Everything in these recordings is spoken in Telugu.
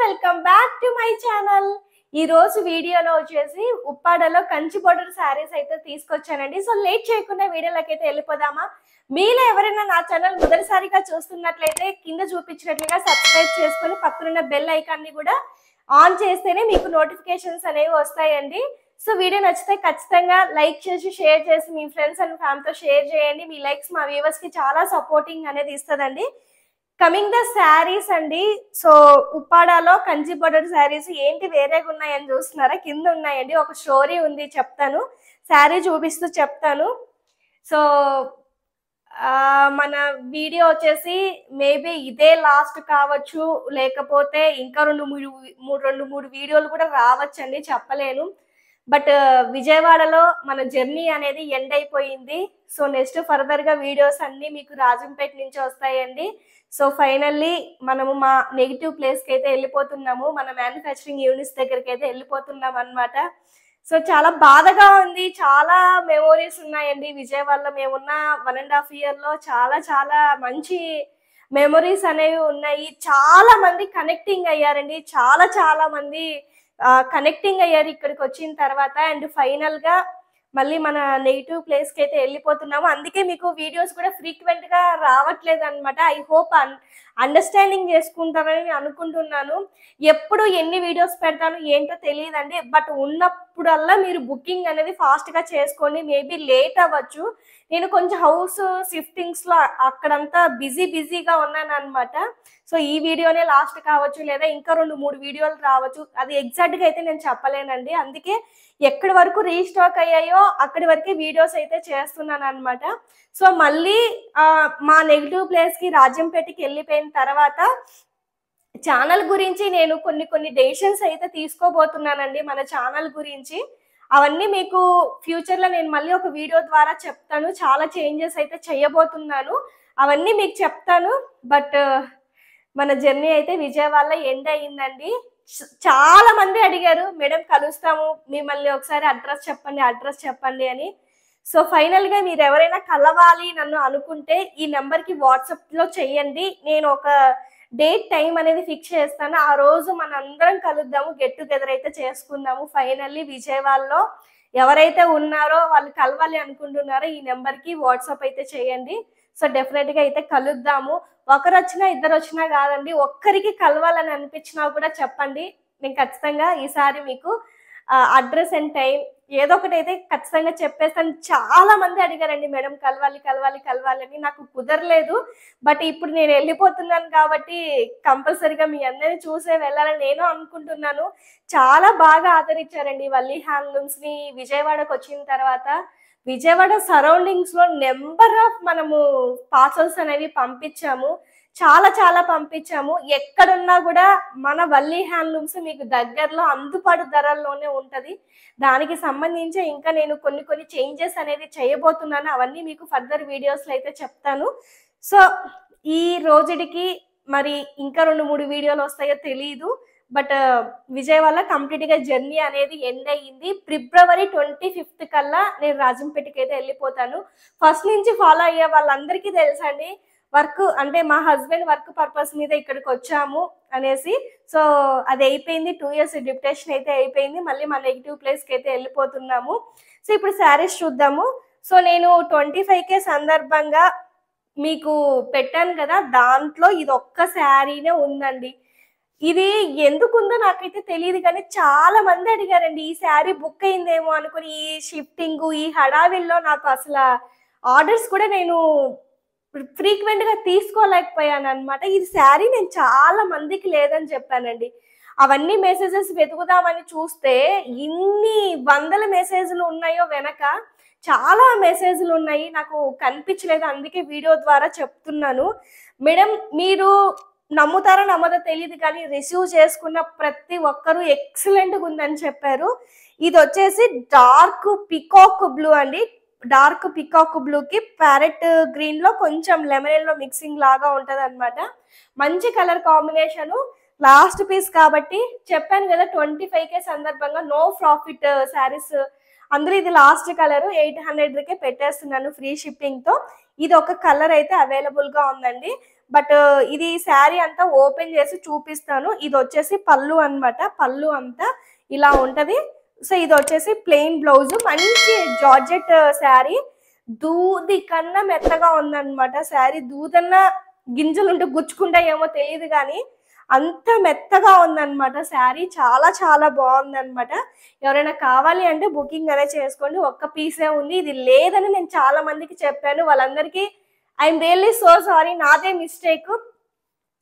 Welcome back to my channel. ఈ రోజు వీడియోలో వచ్చేసి ఉప్పాడలో కంచి బోర్డర్ శారీస్ అయితే తీసుకొచ్చానండి. సో లేట్ చేయకుండా వీడియోలోకి అయితే వెళ్ళిపోదామా. మీలో ఎవరైనా నా ఛానల్ మొదటిసారిగా చూస్తున్నట్లయితే కింద చూపించినట్లుగా సబ్స్క్రైబ్ చేసుకొని పక్కనున్న బెల్ ఐకాన్ ని కూడా ఆన్ చేస్తేనే మీకు నోటిఫికేషన్స్ అనేవి వస్తాయండి. సో వీడియో నచ్చితే ఖచ్చితంగా లైక్ చేసి షేర్ చేసి మీ ఫ్రెండ్స్ అండ్ ఫ్యామిలీతో షేర్ చేయండి. మీ లైక్స్ మా వ్యూవర్స్ కి చాలా సపోర్టింగ్ అనేది ఇస్తుందండి. కమింగ్ ద శారీస్ అండి. సో ఉప్పాడాలో కంచి బోర్డర్ శారీస్ ఏంటి వేరేగా ఉన్నాయని చూస్తున్నారా, కింద ఉన్నాయండి. ఒక స్టోరీ ఉంది, చెప్తాను. శారీ చూపిస్తూ చెప్తాను. సో మన వీడియో వచ్చేసి మేబీ ఇదే లాస్ట్ కావచ్చు, లేకపోతే ఇంకా రెండు మూడు వీడియోలు కూడా రావచ్చండి, చెప్పలేను. బట్ విజయవాడలో మన జర్నీ అనేది ఎండ్ అయిపోయింది. సో నెక్స్ట్ ఫర్దర్ గా వీడియోస్ అన్ని మీకు రాజంపేట నుంచి వస్తాయండి. సో ఫైనల్లీ మనము మా నెగిటివ్ ప్లేస్ కి అయితే వెళ్ళిపోతున్నాము, మన మ్యానుఫ్యాక్చరింగ్ యూనిట్స్ దగ్గరికి అయితే వెళ్ళిపోతున్నాం అన్నమాట. సో చాలా బాధగా ఉంది. చాలా మెమోరీస్ ఉన్నాయండి విజయవాడలో. మేమున్న 1.5 year లో చాలా చాలా మంచి మెమొరీస్ అనేవి ఉన్నాయి. చాలా మంది కనెక్టింగ్ అయ్యారండి, చాలా చాలా మంది కనెక్టింగ్ అయ్యారు ఇక్కడికి వచ్చిన తర్వాత. అండ్ ఫైనల్ గా మళ్ళీ మన నెగిటివ్ ప్లేస్ కి అయితే వెళ్ళిపోతున్నాము. అందుకే మీకు వీడియోస్ కూడా ఫ్రీక్వెంట్ గా రావట్లేదు అనమాట. ఐ హోప్ అండర్స్టాండింగ్ చేసుకుంటారని అనుకుంటున్నాను. ఎప్పుడు ఎన్ని వీడియోస్ పెడతాను ఏంటో తెలియదండి. బట్ ఉన్నప్పుడల్లా మీరు బుకింగ్ అనేది ఫాస్ట్ గా చేసుకోండి. మేబీ లేట్ అవ్వచ్చు. నేను కొంచెం హౌస్ షిఫ్టింగ్స్ లో అక్కడంతా బిజీగా ఉన్నాను అనమాట. సో ఈ వీడియోనే లాస్ట్ కావచ్చు, లేదా ఇంకా 2-3 వీడియోలు రావచ్చు. అది ఎగ్జాక్ట్ గా అయితే నేను చెప్పలేనండి. అందుకే ఎక్కడి వరకు రీస్టాక్ అయ్యాయో అక్కడి వరకే వీడియోస్ అయితే చేస్తున్నాను అనమాట. సో మళ్ళీ మా నెగిటివ్ ప్లేస్ కి రాజంపేటకి వెళ్ళిపోయిన తర్వాత ఛానల్ గురించి నేను కొన్ని డెసిషన్స్ అయితే తీసుకోబోతున్నానండి మన ఛానల్ గురించి. అవన్నీ మీకు ఫ్యూచర్ లో నేను మళ్ళీ ఒక వీడియో ద్వారా చెప్తాను. చాలా చేంజెస్ అయితే చేయబోతున్నాను, అవన్నీ మీకు చెప్తాను. బట్ మన జర్నీ అయితే విజయవాడలో ఎండ్ అయ్యిందండి. చాలా మంది అడిగారు, మేడం కలుస్తాము, మిమ్మల్ని ఒకసారి అడ్రస్ చెప్పండి అని. సో ఫైనల్ గా మీరు ఎవరైనా కలవాలి నన్ను అనుకుంటే ఈ నెంబర్ కి వాట్సాప్ లో చెయ్యండి. నేను ఒక డేట్ టైం అనేది ఫిక్స్ చేస్తాను. ఆ రోజు మన అందరం కలుద్దాము, గెట్ టుగెదర్ అయితే చేసుకుందాము. ఫైనల్లీ విజయవాడలో ఎవరైతే ఉన్నారో వాళ్ళు కలవాలి అనుకుంటున్నారో ఈ నెంబర్ కి వాట్సాప్ అయితే చేయండి. సో డెఫినెట్ గా అయితే కలుద్దాము. ఒకరు వచ్చినా ఇద్దరు వచ్చినా కాదండి, ఒక్కరికి కలవాలని అనిపించినా కూడా చెప్పండి. నేను ఖచ్చితంగా ఈసారి మీకు అడ్రస్ అండ్ టైం ఏదో ఒకటి అయితే ఖచ్చితంగా చెప్పేస్తాను. చాలా మంది అడిగారండి, మేడం కలవాలి అని. నాకు కుదరలేదు. బట్ ఇప్పుడు నేను వెళ్ళిపోతున్నాను కాబట్టి కంపల్సరీగా మీ అందరినీ చూసే వెళ్ళాలని నేను అనుకుంటున్నాను. చాలా బాగా ఆదరించారండి వల్లి హ్యాండ్లూమ్స్ ని. విజయవాడకు వచ్చిన తర్వాత విజయవాడ సరౌండింగ్స్ లో నెంబర్ ఆఫ్ మనము పార్సల్స్ అనేవి పంపించాము, చాలా పంపించాము. ఎక్కడున్నా కూడా మన వల్లి హ్యాండ్లూమ్స్ మీకు దగ్గరలో అందుబాటు ధరల్లోనే ఉంటది. దానికి సంబంధించి ఇంకా నేను కొన్ని చేంజెస్ అనేది చేయబోతున్నాను. అవన్నీ మీకు ఫర్దర్ వీడియోస్ లో అయితే చెప్తాను. సో ఈ రోజుకి మరి ఇంకా 2-3 వీడియోలు వస్తాయో తెలియదు. బట్ విజయవాడ కంప్లీట్ గా జర్నీ అనేది ఎండ్ అయ్యింది. February 25th కల్లా నేను రాజంపేటకి అయితే వెళ్ళిపోతాను. ఫస్ట్ నుంచి ఫాలో అయ్యే వాళ్ళందరికీ తెలుసండి, వర్క్ అంటే మా హస్బెండ్ వర్క్ పర్పస్ మీద ఇక్కడికి వచ్చాము అనేసి. సో అది అయిపోయింది, 2 years డిప్యుటేషన్ అయితే అయిపోయింది. మళ్ళీ మా నెగిటివ్ ప్లేస్ కి అయితే వెళ్ళిపోతున్నాము. సో ఇప్పుడు శారీస్ చూద్దాము. సో నేను 25K సందర్భంగా మీకు పెట్టాను కదా, దాంట్లో ఇది ఒక్క శారీనే ఉందండి. ఇది ఎందుకుందో నాకైతే తెలియదు, కానీ చాలా మంది అడిగారండి. ఈ శారీ బుక్ అయిందేమో అనుకుని ఈ షిఫ్టింగ్ ఈ హడావిల్లో నాకు అసలు ఆర్డర్స్ కూడా నేను ఫ్రీక్వెంట్ గా తీసుకోలేకపోయాను అనమాట. ఈ శారీ నేను చాలా మందికి లేదని చెప్పానండి. అవన్నీ మెసేజెస్ వెతుకుదామని చూస్తే ఇన్ని వందల మెసేజ్లు ఉన్నాయో వెనక, చాలా మెసేజ్లు ఉన్నాయి, నాకు కనిపించలేదు. అందుకే వీడియో ద్వారా చెప్తున్నాను. మేడం మీరు నమ్ముతారో నమ్మదో తెలియదు, కానీ రిసీవ్ చేసుకున్న ప్రతి ఒక్కరు ఎక్సలెంట్గా ఉందని చెప్పారు. ఇది వచ్చేసి డార్క్ పికాక్ బ్లూ అండి. డార్క్ పికాక్ బ్లూ కి ప్యారెట్ గ్రీన్ లో కొంచెం లెమన్ లో మిక్సింగ్ లాగా ఉంటది అనమాట. మంచి కలర్ కాంబినేషన్. లాస్ట్ పీస్ కాబట్టి చెప్పాను కదా, 25K సందర్భంగా నో ప్రాఫిట్ శారీస్. అందులో ఇది లాస్ట్ కలర్ 800కే పెట్టేస్తున్నాను ఫ్రీ షిప్పింగ్ తో. ఇది ఒక కలర్ అయితే అవైలబుల్ గా ఉందండి. బట్ ఇది శారీ అంతా ఓపెన్ చేసి చూపిస్తాను. ఇది వచ్చేసి పళ్ళు అన్నమాట. పళ్ళు అంతా ఇలా ఉంటది. సో ఇది వచ్చేసి ప్లెయిన్ బ్లౌజ్, మంచి జార్జెట్ శారీ, దూది కన్నా మెత్తగా ఉందన్నమాట శారీ. దూదన్నా గింజలు ఉంటే గుచ్చుకుంటాయేమో తెలియదు కానీ అంత మెత్తగా ఉందన్నమాట శారీ. చాలా చాలా బాగుందన్నమాట. ఎవరైనా కావాలి అంటే బుకింగ్ అనేది చేసుకోండి. ఒక్క పీసే ఉంది. ఇది లేదని నేను చాలా మందికి చెప్పాను. వాళ్ళందరికీ ఐఎమ్ రియల్లీ సో సారీ, నాదే మిస్టేక్.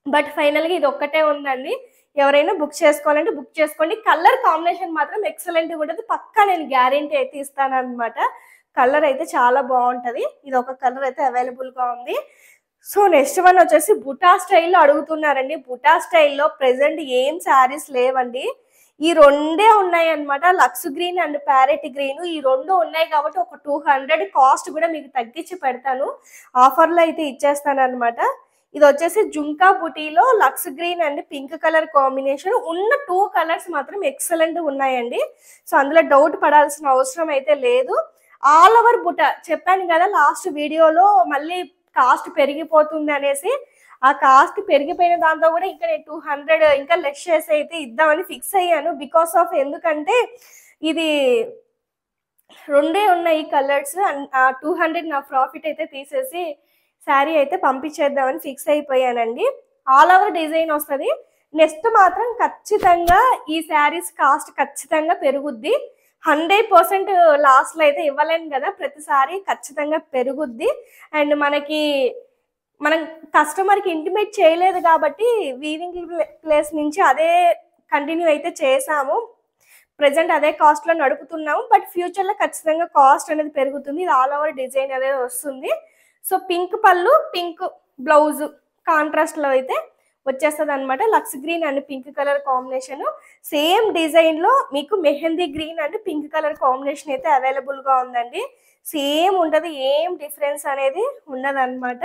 బట్ ఫైనల్గా ఇది ఒక్కటే ఉందండి. ఎవరైనా బుక్ చేసుకోవాలంటే బుక్ చేసుకోండి. కలర్ కాంబినేషన్ మాత్రం ఎక్సలెంట్గా ఉంటుంది. పక్కా నేను గ్యారెంటీ అయితే ఇస్తాను అనమాట. కలర్ అయితే చాలా బాగుంటుంది. ఇది ఒక కలర్ అయితే అవైలబుల్గా ఉంది. సో నెక్స్ట్ వన్ వచ్చేసి బుటా స్టైల్లో అడుగుతున్నారండి. బుటా స్టైల్లో ప్రెసెంట్ ఏం శారీస్ లేవండి. ఈ రెండే ఉన్నాయి అనమాట, lux green and parrot green. ఈ రెండు ఉన్నాయి కాబట్టి ఒక 200 కాస్ట్ కూడా మీకు తగ్గించి పెడతాను. ఆఫర్లో అయితే ఇచ్చేస్తాను అనమాట. ఇది వచ్చేసి జుంకా బుటీలో లక్స్ green and pink colour combination. ఉన్న 2 కలర్స్ మాత్రం ఎక్సలెంట్ ఉన్నాయండి. సో అందులో డౌట్ పడాల్సిన అవసరం అయితే లేదు. ఆల్ ఓవర్ బుటా చెప్పాను కదా లాస్ట్ వీడియోలో, మళ్ళీ కాస్ట్ పెరిగిపోతుంది అనేసి. ఆ కాస్ట్ పెరిగిపోయిన దాంతో కూడా ఇంకా నేను 200 ఇంకా లెస్ చేసి అయితే ఇద్దామని ఫిక్స్ అయ్యాను. బికాస్ ఆఫ్ ఎందుకంటే ఇది రెండే ఉన్నాయి కలర్స్. 200 నా ప్రాఫిట్ అయితే తీసేసి శారీ అయితే పంపించేద్దామని ఫిక్స్ అయిపోయానండి. ఆల్ ఓవర్ డిజైన్ వస్తుంది. నెక్స్ట్ మాత్రం ఖచ్చితంగా ఈ శారీస్ కాస్ట్ ఖచ్చితంగా పెరుగుద్ది. 100% లాస్ట్లో అయితే ఇవ్వలేను కదా, ప్రతిసారి ఖచ్చితంగా పెరుగుద్ది. అండ్ మనం కస్టమర్కి ఇంటిమేట్ చేయలేదు కాబట్టి వీవింగ్ ప్లేస్ నుంచి అదే కంటిన్యూ అయితే చేసాము. ప్రజెంట్ అదే కాస్ట్లో నడుపుతున్నాము. బట్ ఫ్యూచర్లో ఖచ్చితంగా కాస్ట్ అనేది పెరుగుతుంది. ఇది ఆల్ ఓవర్ డిజైన్ అనేది వస్తుంది. సో పింక్ పళ్ళు, పింక్ బ్లౌజ్ కాంట్రాస్ట్లో అయితే వచ్చేస్తుంది అనమాట. Lux green and pink colour combination. Same డిజైన్లో మీకు mehndi green and pink colour combination అయితే అవైలబుల్గా ఉందండి. సేమ్ ఉంటుంది, ఏం డిఫరెన్స్ అనేది ఉండదన్నమాట.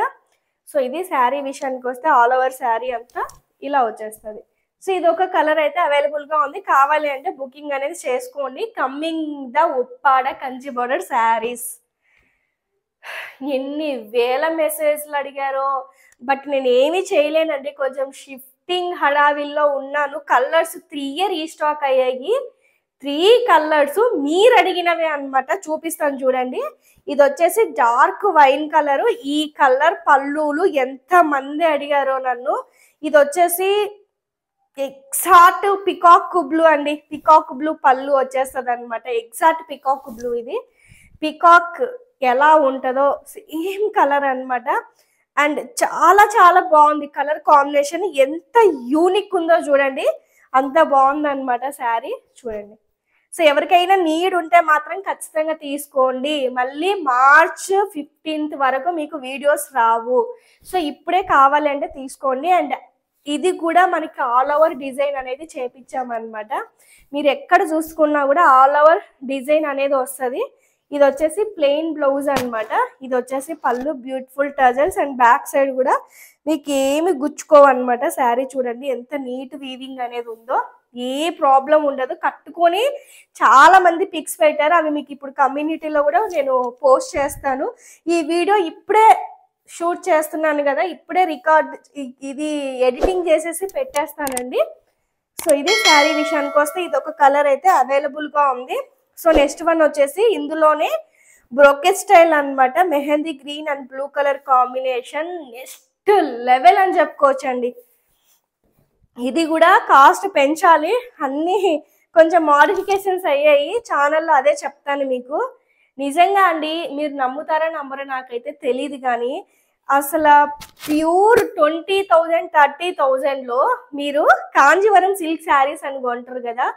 సో ఇది శారీ విషయానికి వస్తే ఆల్ ఓవర్ శారీ అంతా ఇలా వచ్చేస్తుంది. సో ఇది ఒక కలర్ అయితే అవైలబుల్గా ఉంది. కావాలి అంటే బుకింగ్ అనేది చేసుకోండి. Coming the Uppada Kanchi border saris. ఎన్ని వేల మెసేజ్లు అడిగారో, బట్ నేను ఏమీ చేయలేనండి. కొంచెం షిఫ్టింగ్ హడావిల్లో ఉన్నాను. కలర్స్ 3 రీస్టాక్ అయ్యాయి. 3 కలర్స్ మీరు అడిగినవే అనమాట. చూపిస్తాను చూడండి. ఇది వచ్చేసి డార్క్ వైన్ కలరు. ఈ కలర్ పళ్ళులు ఎంత మంది అడిగారో నన్ను. ఇది వచ్చేసి ఎగ్జాక్ట్ పికాక్ బ్లూ అండి. పికాక్ బ్లూ పళ్ళు వచ్చేస్తుంది అనమాట. Exact peacock blue. ఇది పికాక్ ఎలా ఉంటుందో సేమ్ కలర్ అనమాట. అండ్ చాలా చాలా బాగుంది కలర్ కాంబినేషన్. ఎంత యూనిక్ ఉందో చూడండి. అంత బాగుంది అనమాట శారీ. చూడండి. సో ఎవరికైనా నీడ్ ఉంటే మాత్రం ఖచ్చితంగా తీసుకోండి. మళ్ళీ మార్చ్ 15th వరకు మీకు వీడియోస్ రావు. సో ఇప్పుడే కావాలంటే తీసుకోండి. అండ్ ఇది కూడా మనకి ఆల్ ఓవర్ డిజైన్ అనేది చేపించామన్నమాట. మీరు ఎక్కడ చూసుకున్నా కూడా ఆల్ ఓవర్ డిజైన్ అనేది వస్తుంది. ఇది వచ్చేసి ప్లెయిన్ బ్లౌజ్ అనమాట. ఇది వచ్చేసి పళ్ళు, beautiful tassels. And back side కూడా మీకు ఏమి గుచ్చుకోవన్నమాట. శారీ చూడండి ఎంత నీట్ వీవింగ్ అనేది ఉందో. ఏ ప్రాబ్లం ఉండదు. కట్టుకొని చాలా మంది పిక్స్ పెట్టారు. అవి మీకు ఇప్పుడు కమ్యూనిటీలో కూడా నేను పోస్ట్ చేస్తాను. ఈ వీడియో ఇప్పుడే షూట్ చేస్తున్నాను కదా, ఇప్పుడే ఇది ఎడిటింగ్ చేసేసి పెట్టేస్తానండి. సో ఇది శారీ విషయానికి వస్తే ఇది ఒక కలర్ అయితే అవైలబుల్గా ఉంది. సో నెక్స్ట్ వన్ వచ్చేసి ఇందులోనే బ్రోకెట్ స్టైల్ అనమాట. Mehndi green and blue colour combination next level అని చెప్పుకోవచ్చండి. ఇది కూడా కాస్ట్ పెంచాలి. అన్నీ కొంచెం మోడిఫికేషన్స్ అయ్యాయి ఛానల్లో, అదే చెప్తాను మీకు. నిజంగా అండి, మీరు నమ్ముతారా నమ్మరో నాకైతే తెలియదు కానీ అసలు ప్యూర్ 20,000 30,000లో మీరు కాంజీవరం సిల్క్ శారీస్ అని కొంటారు కదా,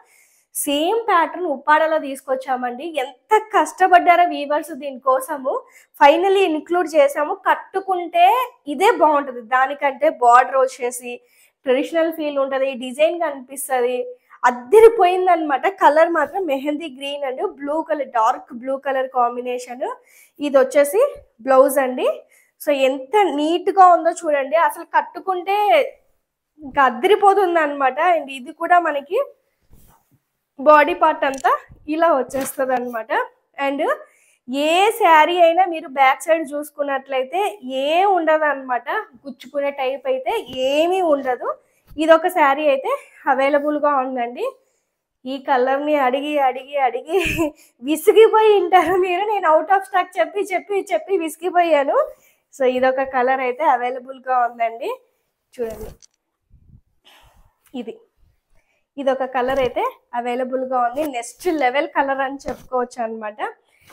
సేమ్ ప్యాటర్న్ ఉప్పాడలో తీసుకొచ్చామండి. ఎంత కష్టపడ్డారో వీవర్స్ దీనికోసము. ఫైనలీ ఇన్క్లూడ్ చేసాము. కట్టుకుంటే ఇదే బాగుంటుంది. దానికంటే బార్డర్ వచ్చేసి ట్రెడిషనల్ ఫీల్ ఉంటుంది, డిజైన్ కనిపిస్తుంది, అద్దరిపోయింది అనమాట. కలర్ మాత్రం mehndi green and blue colour, dark blue colour combination. ఇది వచ్చేసి బ్లౌజ్ అండి. సో ఎంత నీట్గా ఉందో చూడండి. అసలు కట్టుకుంటే ఇంకా అద్దరిపోతుంది అనమాట. అండ్ ఇది కూడా మనకి బాడీ పార్ట్ అంతా ఇలా వచ్చేస్తుంది అనమాట. అండ్ ఏ శారీ అయినా మీరు బ్యాక్ సైడ్ చూసుకున్నట్లయితే ఏం ఉండదు అనమాట, గుచ్చుకునే టైప్ అయితే ఏమీ ఉండదు. ఇదొక శారీ అయితే అవైలబుల్గా ఉందండి. ఈ కలర్ని అడిగి అడిగి అడిగి విసిగిపోయి ఉంటారు మీరు. నేను అవుట్ ఆఫ్ స్టాక్ చెప్పి చెప్పి చెప్పి విసిగిపోయాను. సో ఇదొక కలర్ అయితే అవైలబుల్గా ఉందండి. చూడండి, ఇదొక కలర్ అయితే అవైలబుల్గా ఉంది. నెక్స్ట్ లెవెల్ కలర్ అని చెప్పుకోవచ్చు అనమాట.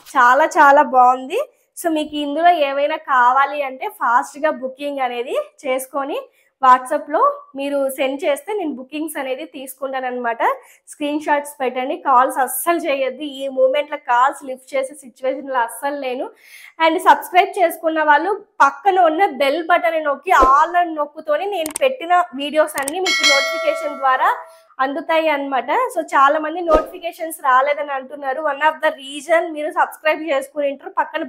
చాలా చాలా బాగుంది. సో మీకు ఇందులో ఏమైనా కావాలి అంటే ఫాస్ట్గా బుకింగ్ అనేది చేసుకొని వాట్సాప్లో మీరు సెండ్ చేస్తే నేను బుకింగ్స్ అనేది తీసుకుంటాను అనమాట. స్క్రీన్ షాట్స్ పెట్టండి, కాల్స్ అస్సలు చేయొద్దు. ఈ మూమెంట్లో కాల్స్ లిఫ్ట్ చేసే సిచ్యువేషన్లో అస్సలు లేను. అండ్ సబ్స్క్రైబ్ చేసుకున్న వాళ్ళు పక్కన ఉన్న బెల్ బటన్ నొక్కి ఆల్ అని నొక్కుతోని నేను పెట్టిన వీడియోస్ అన్నీ మీకు నోటిఫికేషన్ ద్వారా అందుతాయి అన్నమాట. సో చాలా మంది నోటిఫికేషన్స్ రాలేదని అంటున్నారు. వన్ ఆఫ్ ద రీజన్ మీరు సబ్స్క్రైబ్ చేసుకుని ఉంటారు, పక్కన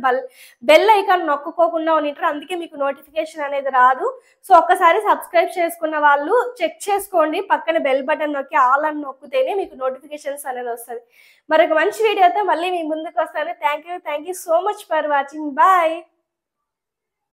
బెల్ ఐకాన్ నొక్కుకోకుండా ఉంటారు, అందుకే మీకు నోటిఫికేషన్ అనేది రాదు. సో ఒక్కసారి సబ్స్క్రైబ్ చేసుకున్న వాళ్ళు చెక్ చేసుకోండి, పక్కన బెల్ బటన్ నొక్కి ఆల్ అని నొక్కితేనే మీకు నోటిఫికేషన్స్ అనేది వస్తుంది. మరొక మంచి వీడియోతో మళ్ళీ మీ ముందుకు వస్తాను. Thank you so much for watching. Bye.